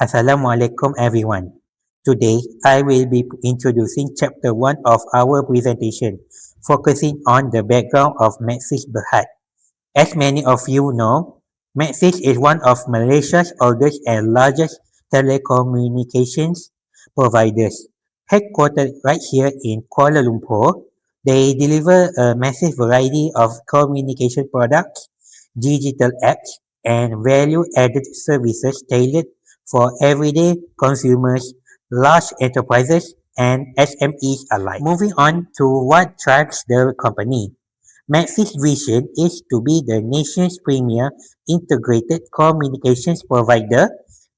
Assalamualaikum everyone. Today I will be introducing chapter 1 of our presentation, focusing on the background of Maxis Berhad. As many of you know, Maxis is one of Malaysia's oldest and largest telecommunications providers. Headquartered right here in Kuala Lumpur, they deliver a massive variety of communication products, digital apps, and value-added services tailored for everyday consumers, large enterprises, and SMEs alike. Moving on to what drives the company. Maxis' vision is to be the nation's premier integrated communications provider,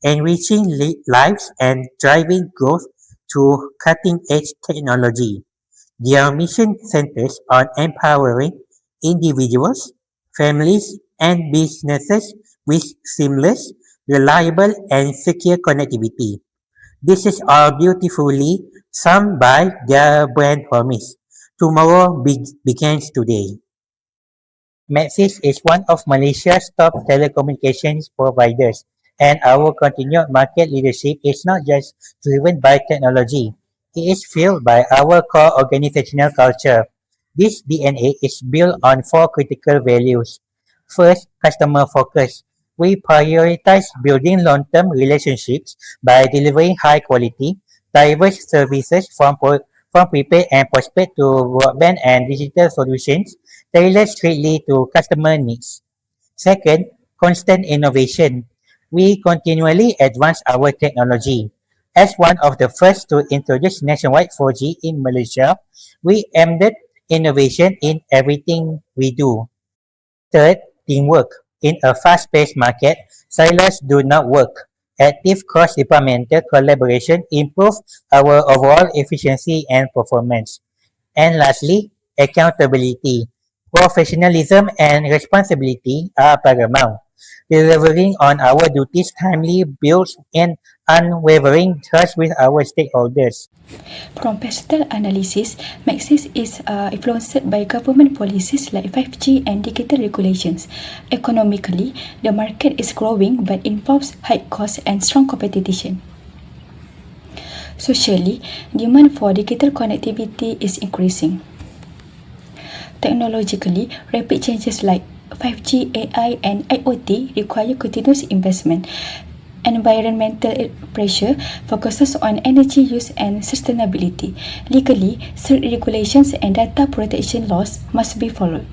enriching lives and driving growth through cutting-edge technology. Their mission centers on empowering individuals, families, and businesses with seamless, reliable, and secure connectivity. This is all beautifully summed by their brand promise. Tomorrow begins today. Maxis is one of Malaysia's top telecommunications providers, and our continued market leadership is not just driven by technology. It is fueled by our core organizational culture. This DNA is built on four critical values. First, customer focus. We prioritize building long-term relationships by delivering high-quality, diverse services from prepaid and postpaid to broadband and digital solutions tailored strictly to customer needs. Second, constant innovation. We continually advance our technology. As one of the first to introduce nationwide 4G in Malaysia, we aimed at innovation in everything we do. Third, teamwork. In a fast-paced market, silos do not work. Active cross-departmental collaboration improves our overall efficiency and performance. And lastly, accountability. Professionalism and responsibility are paramount. Delivering on our duties timely builds an unwavering trust with our stakeholders. From pestle analysis, Maxis is influenced by government policies like 5G and digital regulations. Economically, the market is growing but involves high costs and strong competition. Socially, demand for digital connectivity is increasing. Technologically, rapid changes like 5G, AI, and IoT require continuous investment. Environmental pressure focuses on energy use and sustainability. Legally, strict regulations and data protection laws must be followed.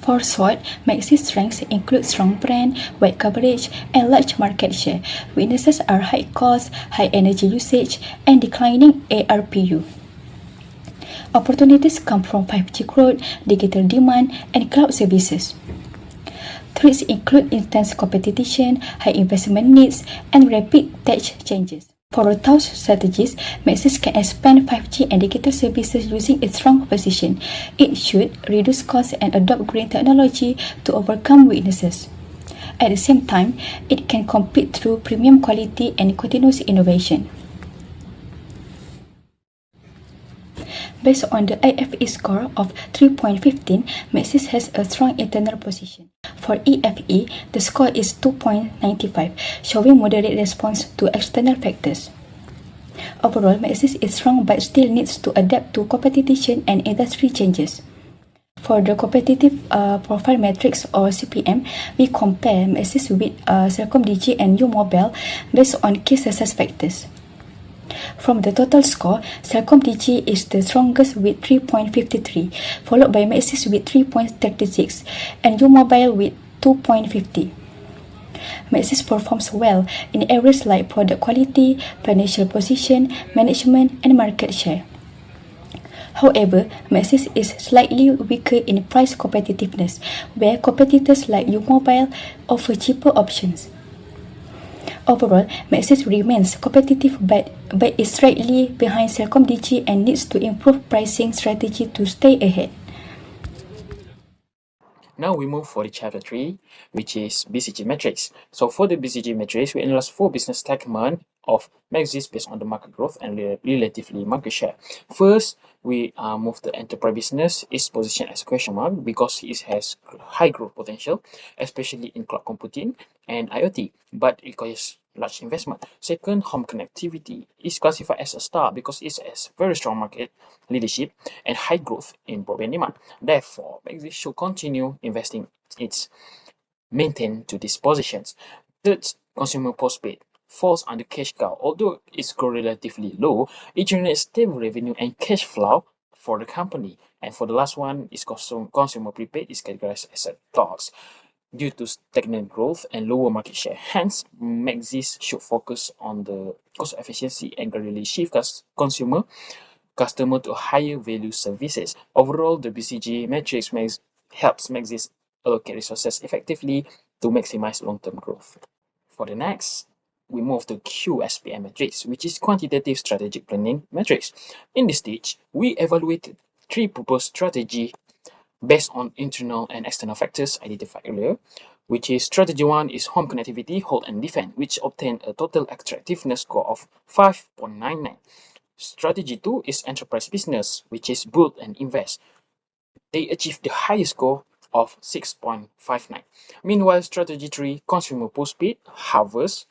For SWOT, Maxis strengths include strong brand, wide coverage, and large market share. Weaknesses are high cost, high energy usage, and declining ARPU. Opportunities come from 5G growth, digital demand, and cloud services. Threats include intense competition, high investment needs, and rapid tech changes. For those strategies, Maxis can expand 5G and digital services using its strong position. It should reduce costs and adopt green technology to overcome weaknesses. At the same time, it can compete through premium quality and continuous innovation. Based on the IFE score of 3.15, Maxis has a strong internal position. For EFE, the score is 2.95, showing moderate response to external factors. Overall, Maxis is strong but still needs to adapt to competition and industry changes. For the competitive profile matrix or CPM, we compare Maxis with CelcomDigi and U-Mobile based on key success factors. From the total score, CelcomDigi is the strongest with 3.53, followed by Maxis with 3.36 and U-Mobile with 2.50. Maxis performs well in areas like product quality, financial position, management, and market share. However, Maxis is slightly weaker in price competitiveness, where competitors like U-Mobile offer cheaper options. Overall, Maxis remains competitive but is slightly behind CelcomDigi and needs to improve pricing strategy to stay ahead. Now we move for the chapter 3, which is BCG metrics. So for the BCG metrics, we analyze 4 business segments of Maxis based on the market growth and relatively market share. First, we move the enterprise business is positioned as a question mark because it has high growth potential, especially in cloud computing and IoT, but it requires large investment. Second, home connectivity is classified as a star because it has very strong market leadership and high growth in broadband demand. Therefore, Maxis should continue investing its maintain to these positions. Third, consumer postpaid falls under cash cow. Although its growth relatively low, it generates stable revenue and cash flow for the company. And for the last one is consumer prepaid is categorized as a loss due to stagnant growth and lower market share. Hence, Maxis should focus on the cost efficiency and gradually shift customer to higher value services. Overall, the BCG matrix helps Maxis allocate resources effectively to maximize long-term growth. For the next, we move to QSPM matrix, which is quantitative strategic planning matrix. In this stage, we evaluated three proposed strategy based on internal and external factors identified earlier, which is strategy 1 is home connectivity, hold and defend, which obtained a total attractiveness score of 5.99. Strategy 2 is enterprise business, which is build and invest. They achieved the highest score of 6.59. Meanwhile, strategy 3, consumer postpaid, harvest,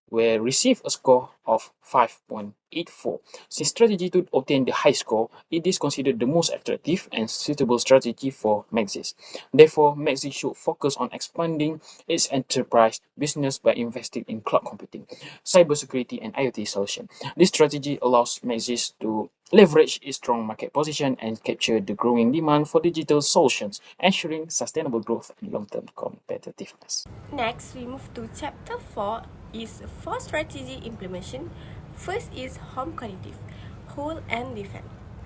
will receive a score of 5.84. Since strategy 2 obtained the high score, it is considered the most attractive and suitable strategy for Maxis. Therefore, Maxis should focus on expanding its enterprise business by investing in cloud computing, cybersecurity, and IoT solutions. This strategy allows Maxis to leverage its strong market position and capture the growing demand for digital solutions, ensuring sustainable growth and long-term competitiveness. Next, we move to chapter 4 is 4 strategy implementation. First is home connective, hold and defend.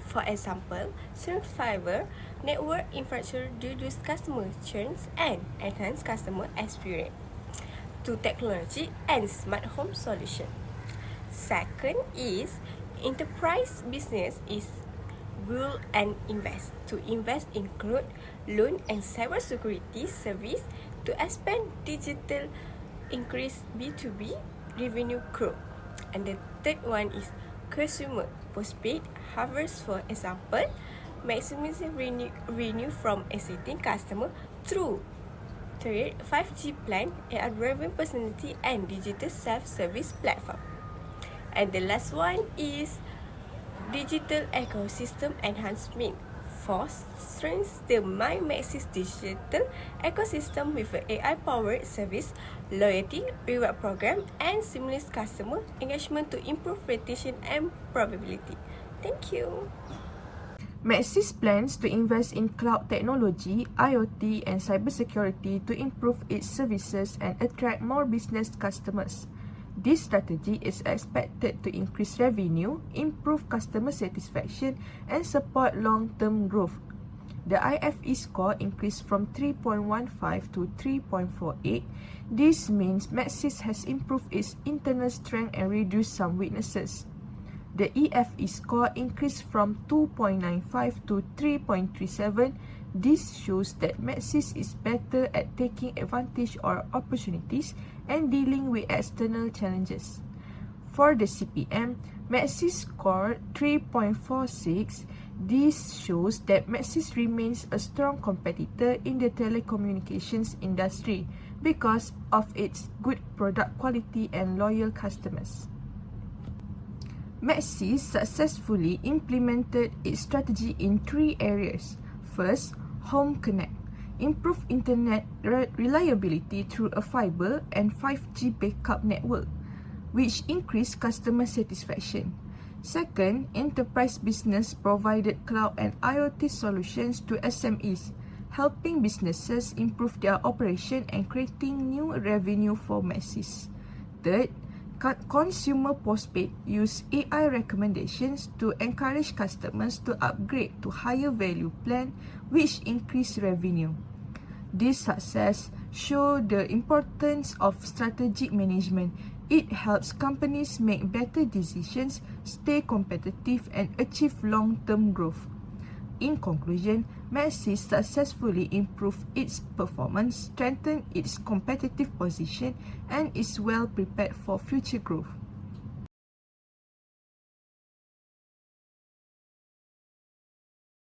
For example, strength fiber network infrastructure reduce customer churns and enhance customer experience. To technology and smart home solution. Second is enterprise business is build and invest. To invest include loan and cybersecurity service to expand digital, increase B2B revenue growth. And the third one is consumer postpaid harvest. For example, maximizing revenue from existing customer through 5G plan and driving personality and digital self-service platform. And the last one is digital ecosystem enhancement. For strengthens the My Maxis digital ecosystem with an AI-powered service, loyalty, reward program, and seamless customer engagement to improve retention and probability. Thank you. Maxis plans to invest in cloud technology, IoT, and cybersecurity to improve its services and attract more business customers. This strategy is expected to increase revenue, improve customer satisfaction, and support long-term growth. The IFE score increased from 3.15 to 3.48. This means Maxis has improved its internal strength and reduced some weaknesses. The EFE score increased from 2.95 to 3.37. This shows that Maxis is better at taking advantage of opportunities and dealing with external challenges. For the CPM, Maxis scored 3.46. This shows that Maxis remains a strong competitor in the telecommunications industry because of its good product quality and loyal customers. Maxis successfully implemented its strategy in 3 areas. First, Home Connect. Improve internet reliability through a fiber and 5G backup network, which increased customer satisfaction. Second, enterprise business provided cloud and IoT solutions to SMEs, helping businesses improve their operation and creating new revenue for Maxis. Third, consumer postpaid use AI recommendations to encourage customers to upgrade to higher value plan, which increase revenue. This success shows the importance of strategic management. It helps companies make better decisions, stay competitive, and achieve long-term growth. In conclusion, Maxis successfully improved its performance, strengthened its competitive position, and is well prepared for future growth.